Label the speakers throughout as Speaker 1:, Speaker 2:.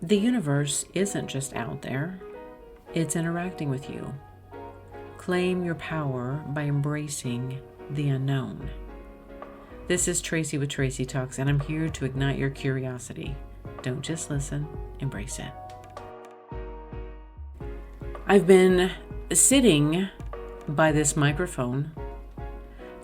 Speaker 1: The universe isn't just out there, it's interacting with you. Claim your power by embracing the unknown. This is Tracy with Tracy Talks, and I'm here to ignite your curiosity. Don't just listen, embrace it. I've been sitting by this microphone,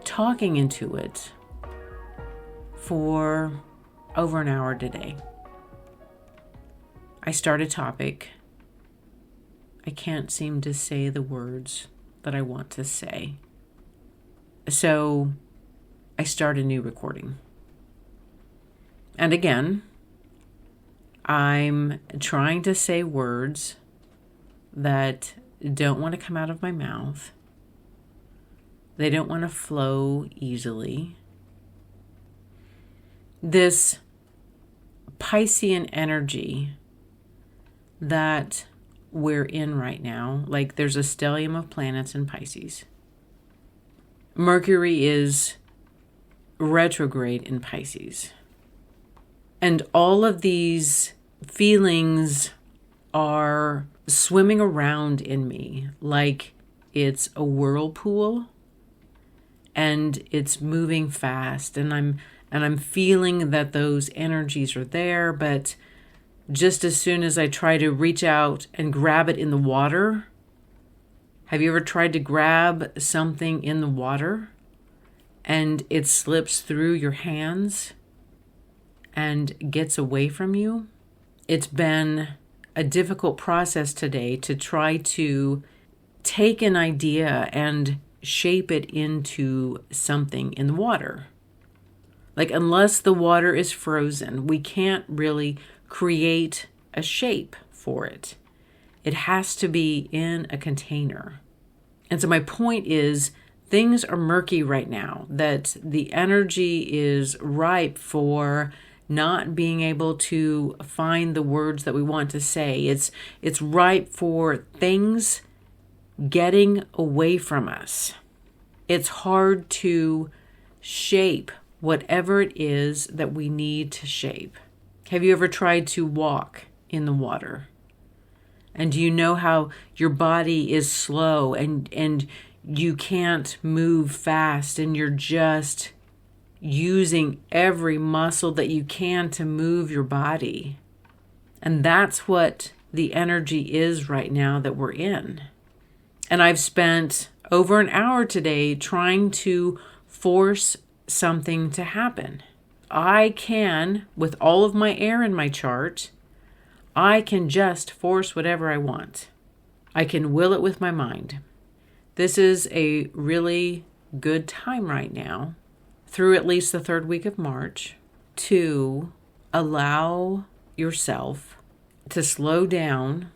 Speaker 1: talking into it for over an hour today. I start a topic. I can't seem to say the words that I want to say. So I start a new recording. And again, I'm trying to say words that don't want to come out of my mouth. They don't want to flow easily. This Piscean energy that we're in right now, like there's a stellium of planets in Pisces. Mercury is retrograde in Pisces. And all of these feelings are swimming around in me like it's a whirlpool and it's moving fast, and I'm feeling that those energies are there, but just as soon as I try to reach out and grab it in the water, have you ever tried to grab something in the water and it slips through your hands and gets away from you? It's been a difficult process today to try to take an idea and shape it into something in the water. Like, unless the water is frozen, we can't really create a shape for it. It has to be in a container. And so my point is, things are murky right now, that the energy is ripe for not being able to find the words that we want to say. It's ripe for things getting away from us. It's hard to shape whatever it is that we need to shape. Have you ever tried to walk in the water? And do you know how your body is slow and you can't move fast, and you're just using every muscle that you can to move your body? And that's what the energy is right now that we're in. And I've spent over an hour today trying to force something to happen. I can, with all of my air in my chart, I can just force whatever I want. I can will it with my mind. This is a really good time right now, through at least the third week of March, to allow yourself to slow down,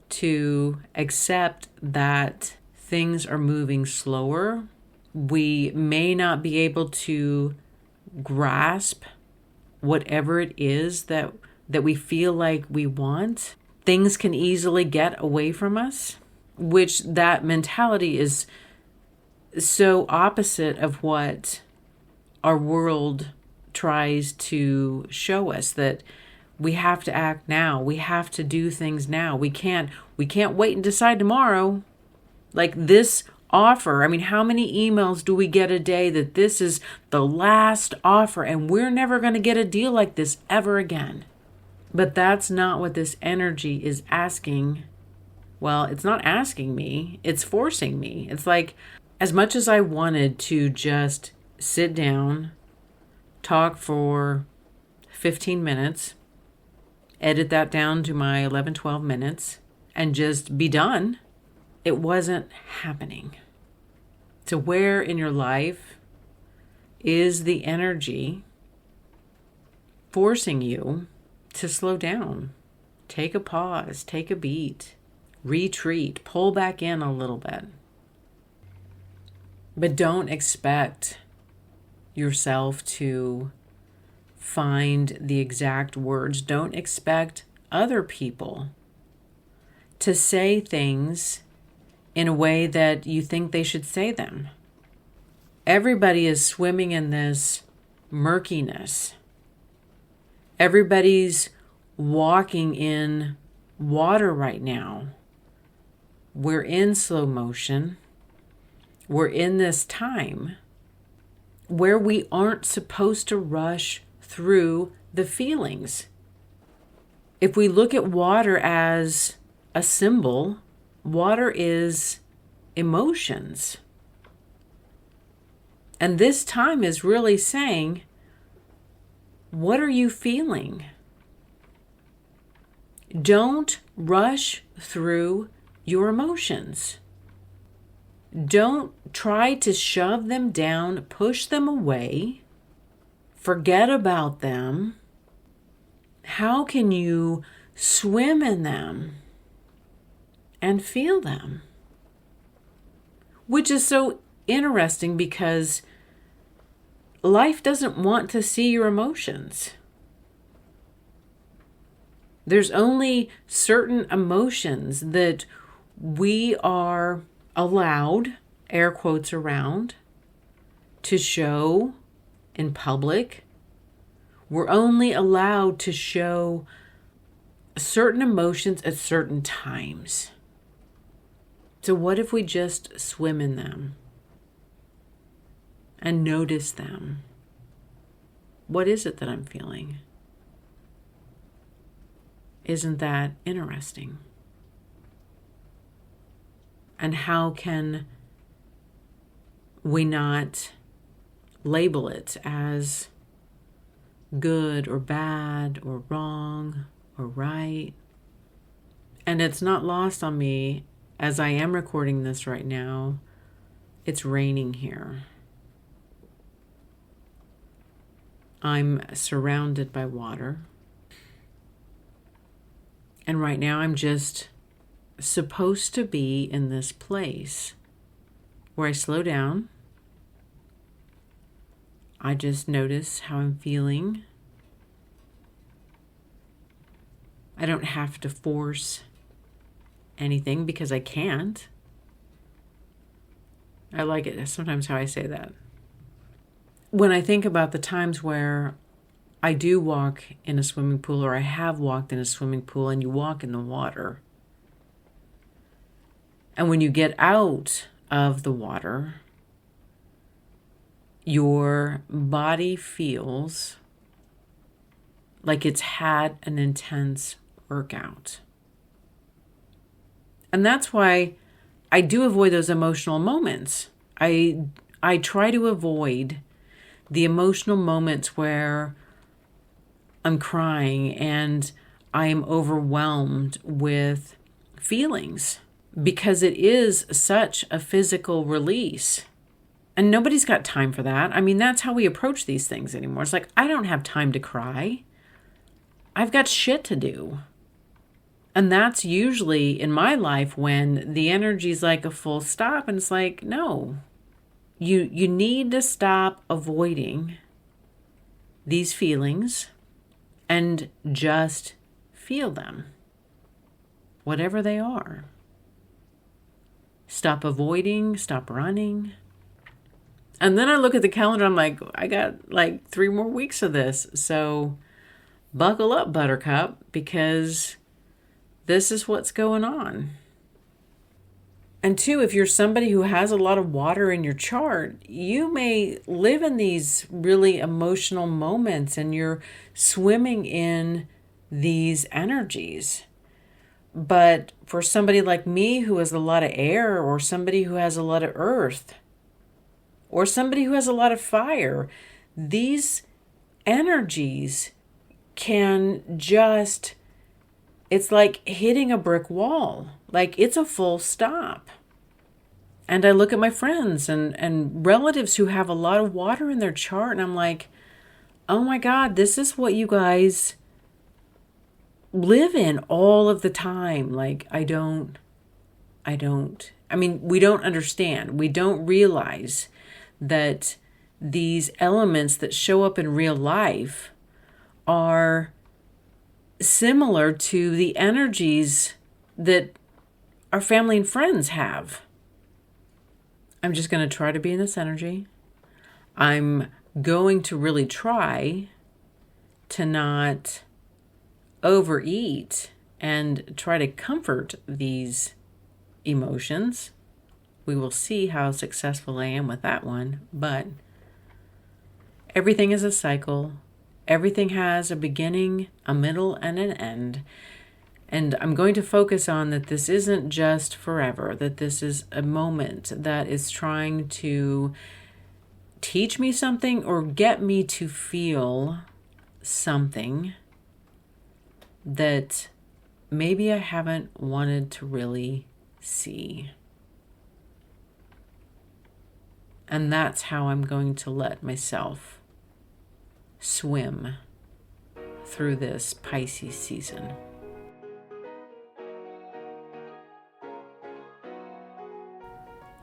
Speaker 1: to accept that things are moving slower. We may not be able to grasp whatever it is that we feel like we want. Things can easily get away from us, which that mentality is so opposite of what our world tries to show us, that we have to act now. We have to do things now. We can't wait and decide tomorrow. Like this offer. I mean, how many emails do we get a day that this is the last offer and we're never going to get a deal like this ever again? But that's not what this energy is asking. Well, it's not asking me, it's forcing me. It's like, as much as I wanted to just sit down, talk for 15 minutes, edit that down to my 11, 12 minutes, and just be done, it wasn't happening. So where in your life is the energy forcing you to slow down? Take a pause, take a beat, retreat, pull back in a little bit. But don't expect yourself to find the exact words. Don't expect other people to say things in a way that you think they should say them. Everybody is swimming in this murkiness. Everybody's walking in water right now. We're in slow motion. We're in this time where we aren't supposed to rush through the feelings. If we look at water as a symbol, water is emotions. And this time is really saying, what are you feeling? Don't rush through your emotions. Don't try to shove them down, push them away, forget about them. How can you swim in them and feel them? Which is so interesting because life doesn't want to see your emotions. There's only certain emotions that we are allowed, air quotes around, to show in public. We're only allowed to show certain emotions at certain times. So what if we just swim in them and notice them? What is it that I'm feeling? Isn't that interesting? And how can we not label it as good or bad or wrong or right? And it's not lost on me, as I am recording this right now, it's raining here. I'm surrounded by water. And right now I'm just supposed to be in this place where I slow down. I just notice how I'm feeling. I don't have to force anything because I can't. I like it sometimes how I say that. When I think about the times where I do walk in a swimming pool, or I have walked in a swimming pool, and you walk in the water. And when you get out of the water, your body feels like it's had an intense workout. And that's why I do avoid those emotional moments. I try to avoid the emotional moments where I'm crying and I am overwhelmed with feelings, because it is such a physical release. And nobody's got time for that. I mean, that's how we approach these things anymore. It's like, I don't have time to cry. I've got shit to do. And that's usually in my life when the energy's like a full stop, and it's like, no, you need to stop avoiding these feelings and just feel them, whatever they are. Stop avoiding, stop running. And then I look at the calendar, I'm like, I got like 3 more weeks of this. So buckle up, Buttercup, because this is what's going on. And 2, if you're somebody who has a lot of water in your chart, you may live in these really emotional moments and you're swimming in these energies. But for somebody like me who has a lot of air, or somebody who has a lot of earth, or somebody who has a lot of fire, these energies can just, it's like hitting a brick wall. Like it's a full stop. And I look at my friends and relatives who have a lot of water in their chart, and I'm like, oh my God, this is what you guys live in all of the time. Like, we don't understand. We don't realize that these elements that show up in real life are similar to the energies that our family and friends have. I'm just going to try to be in this energy. I'm going to really try to not overeat and try to comfort these emotions. We will see how successful I am with that one. But everything is a cycle. Everything has a beginning, a middle, and an end. And I'm going to focus on that this isn't just forever, that this is a moment that is trying to teach me something or get me to feel something that maybe I haven't wanted to really see. And that's how I'm going to let myself swim through this Pisces season.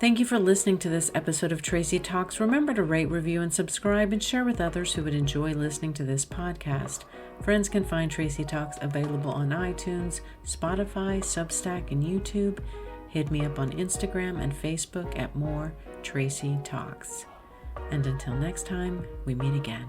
Speaker 1: Thank you for listening to this episode of Tracy Talks. Remember to rate, review, and subscribe, and share with others who would enjoy listening to this podcast. Friends can find Tracy Talks available on iTunes, Spotify, Substack, and YouTube. Hit me up on Instagram and Facebook at More Tracy Talks. And until next time, we meet again.